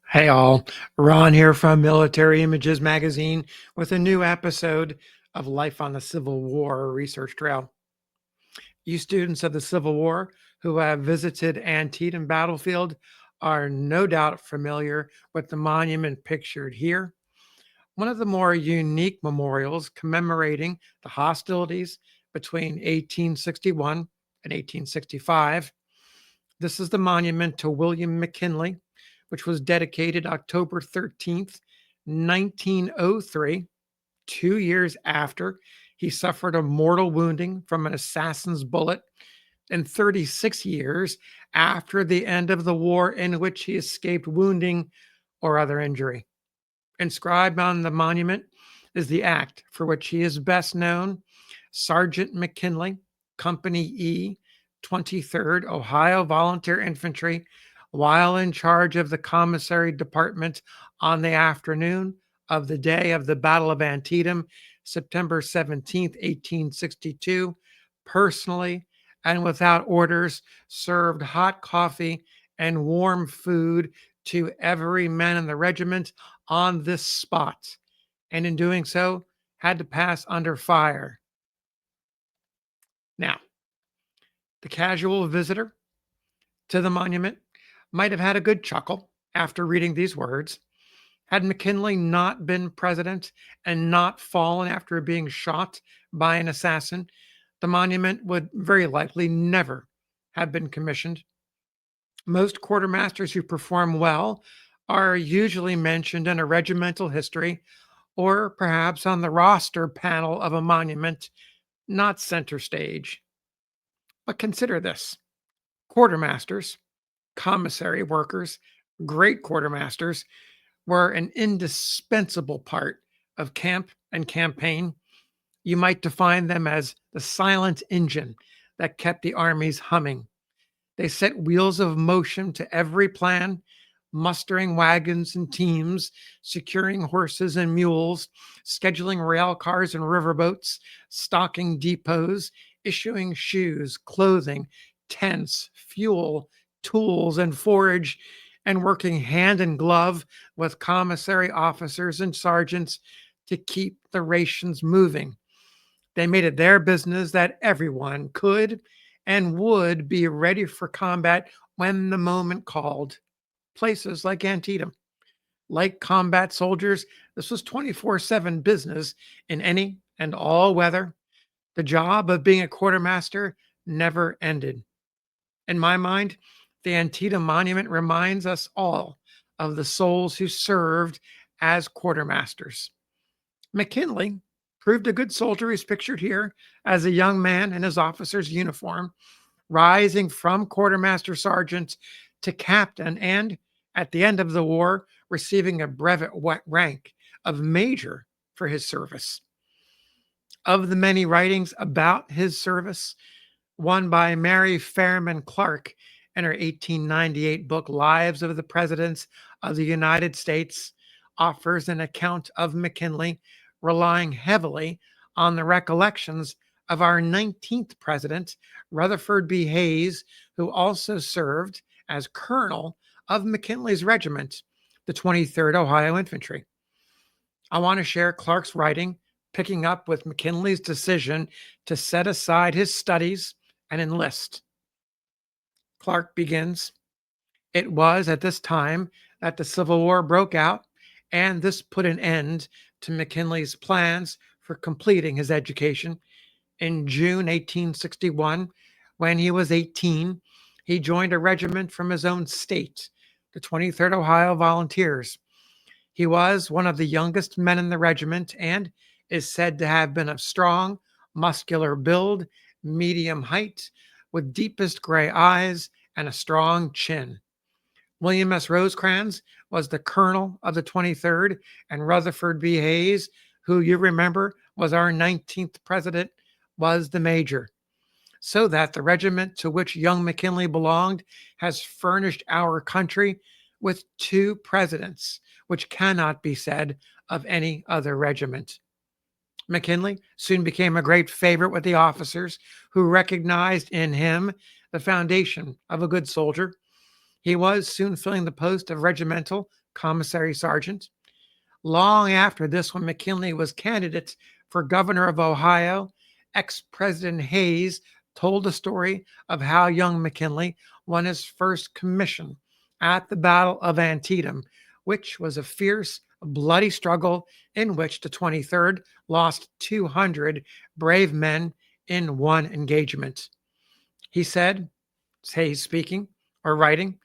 Hey all, Ron here from Military Images Magazine with a new episode of Life on the Civil War Research Trail. You students of the Civil War who have visited Antietam Battlefield are no doubt familiar with the monument pictured here, one of the more unique memorials commemorating the hostilities between 1861 and 1865. This is the monument to William McKinley, which was dedicated October 13th, 1903, 2 years after he suffered a mortal wounding from an assassin's bullet, and 36 years after the end of the war in which he escaped wounding or other injury. Inscribed on the monument is the act for which he is best known: Sergeant McKinley, Company E, 23rd Ohio Volunteer Infantry, while in charge of the commissary department on the afternoon of the day of the Battle of Antietam, September 17th, 1862, personally and without orders, served hot coffee and warm food to every man in the regiment on this spot, and in doing so, had to pass under fire. Now, the casual visitor to the monument might have had a good chuckle after reading these words. Had McKinley not been president and not fallen after being shot by an assassin, the monument would very likely never have been commissioned. Most quartermasters who perform well are usually mentioned in a regimental history or perhaps on the roster panel of a monument, not center stage. But consider this: quartermasters, commissary workers, great quartermasters were an indispensable part of camp and campaign. You might define them as the silent engine that kept the armies humming. They set wheels of motion to every plan, mustering wagons and teams, securing horses and mules, scheduling rail cars and riverboats, stocking depots, issuing shoes, clothing, tents, fuel, tools, and forage, and working hand in glove with commissary officers and sergeants to keep the rations moving. They made it their business that everyone could and would be ready for combat when the moment called. Places like Antietam, like combat soldiers, this was 24/7 business in any and all weather. The job of being a quartermaster never ended. In my mind, the Antietam Monument reminds us all of the souls who served as quartermasters. McKinley proved a good soldier. He's pictured here as a young man in his officer's uniform, rising from quartermaster sergeant to captain, and at the end of the war, receiving a brevet rank of major for his service. Of the many writings about his service, one by Mary Fairman Clark in her 1898 book, Lives of the Presidents of the United States, offers an account of McKinley, relying heavily on the recollections of our 19th president, Rutherford B. Hayes, who also served as colonel of McKinley's regiment, the 23rd Ohio Infantry. I want to share Clark's writing, picking up with McKinley's decision to set aside his studies and enlist. Clark begins: It was at this time that the Civil War broke out, and this put an end to McKinley's plans for completing his education. In June 1861, when he was 18, he joined a regiment from his own state, the 23rd Ohio Volunteers. He was one of the youngest men in the regiment and is said to have been of strong, muscular build, medium height, with deepest gray eyes and a strong chin. William S. Rosecrans was the colonel of the 23rd, and Rutherford B. Hayes, who you remember was our 19th president, was the major. So that the regiment to which young McKinley belonged has furnished our country with two presidents, which cannot be said of any other regiment. McKinley soon became a great favorite with the officers, who recognized in him the foundation of a good soldier. He was soon filling the post of regimental commissary sergeant. Long after this, when McKinley was candidate for governor of Ohio, ex President Hayes told the story of how young McKinley won his first commission at the Battle of Antietam, which was a fierce, bloody struggle in which the 23rd lost 200 brave men in one engagement. He said, Hayes speaking or writing,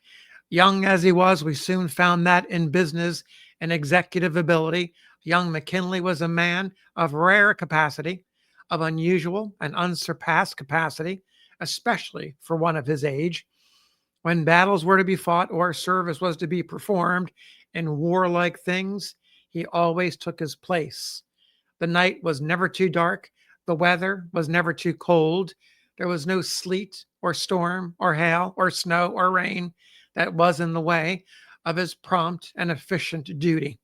young as he was, we soon found that in business and executive ability, young McKinley was a man of rare capacity, of unusual and unsurpassed capacity, especially for one of his age. When battles were to be fought or service was to be performed in warlike things, he always took his place. The night was never too dark. The weather was never too cold. There was no sleet or storm or hail or snow or rain that was in the way of his prompt and efficient duty.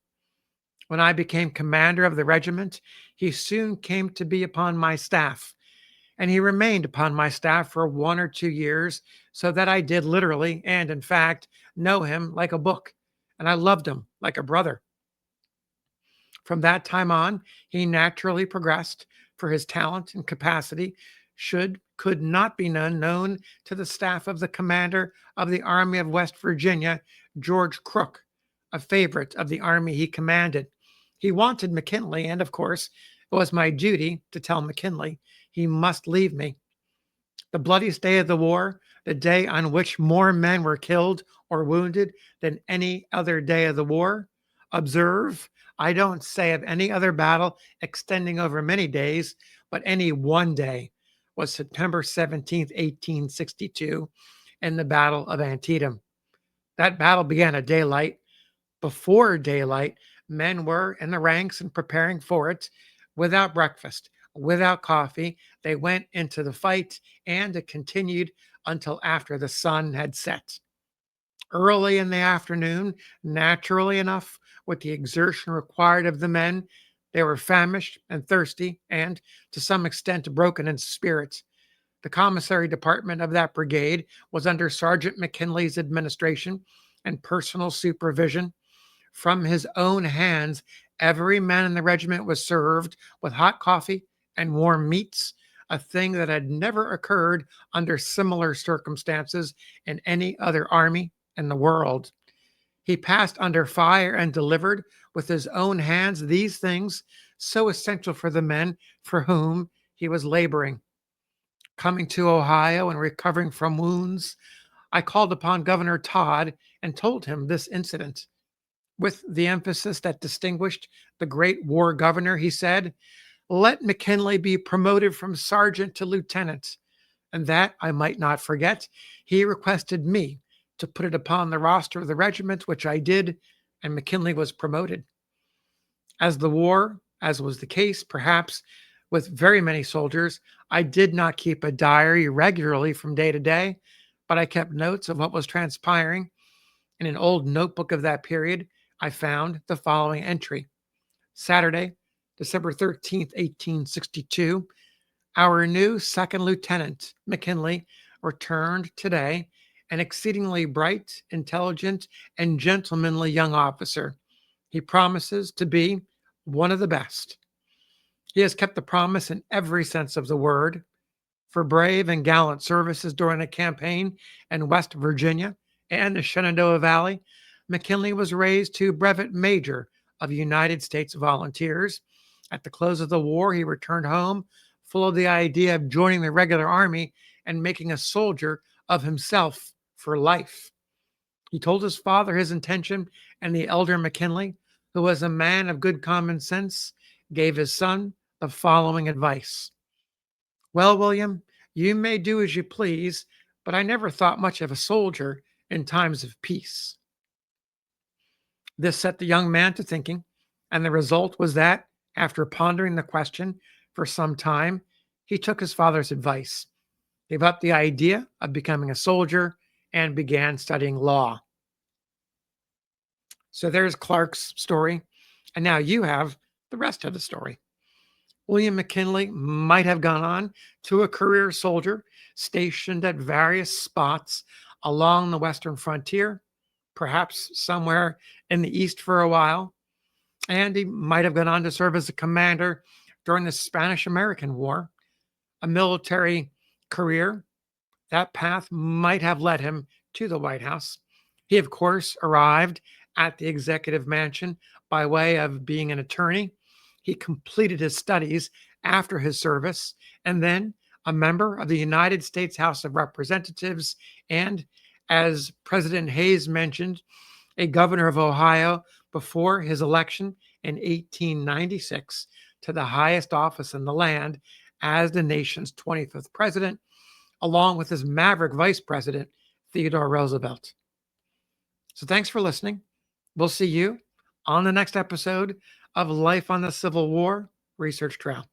When I became commander of the regiment, he soon came to be upon my staff, and he remained upon my staff for 1 or 2 years, so that I did literally and in fact know him like a book, and I loved him like a brother. From that time on, he naturally progressed, for his talent and capacity could not be known to the staff of the commander of the Army of West Virginia, George Crook, a favorite of the army he commanded. He wanted McKinley, and of course, it was my duty to tell McKinley he must leave me. The bloodiest day of the war, the day on which more men were killed or wounded than any other day of the war. Observe, I don't say of any other battle extending over many days, but any one day was September 17th, 1862, in the Battle of Antietam. That battle began at daylight. Before daylight, men were in the ranks and preparing for it. Without breakfast, without coffee, they went into the fight, and it continued until after the sun had set. Early in the afternoon, naturally enough, with the exertion required of the men, they were famished and thirsty and, to some extent, broken in spirit. The commissary department of that brigade was under Sergeant McKinley's administration and personal supervision. From his own hands, every man in the regiment was served with hot coffee and warm meats, a thing that had never occurred under similar circumstances in any other army in the world. He passed under fire and delivered with his own hands these things so essential for the men for whom he was laboring. Coming to Ohio and recovering from wounds, I called upon Governor Todd and told him this incident. With the emphasis that distinguished the great war governor, he said, let McKinley be promoted from sergeant to lieutenant. And that I might not forget, he requested me to put it upon the roster of the regiment, which I did, and McKinley was promoted. As was the case, perhaps, with very many soldiers, I did not keep a diary regularly from day to day, but I kept notes of what was transpiring. In an old notebook of that period, I found the following entry. Saturday, December 13th, 1862, our new second lieutenant, McKinley, returned today, an exceedingly bright, intelligent, and gentlemanly young officer. He promises to be one of the best. He has kept the promise in every sense of the word. For brave and gallant services during a campaign in West Virginia and the Shenandoah Valley, McKinley was raised to brevet major of United States Volunteers. At the close of the war, he returned home full of the idea of joining the regular army and making a soldier of himself for life. He told his father his intention, and the elder McKinley, who was a man of good common sense, gave his son the following advice. Well, William, you may do as you please, but I never thought much of a soldier in times of peace. This set the young man to thinking, and the result was that, after pondering the question for some time, he took his father's advice, gave up the idea of becoming a soldier, and began studying law. So there's Clark's story, and now you have the rest of the story. William McKinley might have gone on to a career soldier stationed at various spots along the western frontier, perhaps somewhere in the East for a while. And he might have gone on to serve as a commander during the Spanish American War, a military career. That path might have led him to the White House. He, of course, arrived at the executive mansion by way of being an attorney. He completed his studies after his service and then a member of the United States House of Representatives and, as President Hayes mentioned, a governor of Ohio before his election in 1896 to the highest office in the land as the nation's 25th president, along with his maverick vice president, Theodore Roosevelt. So thanks for listening. We'll see you on the next episode of Life on the Civil War Research Trail.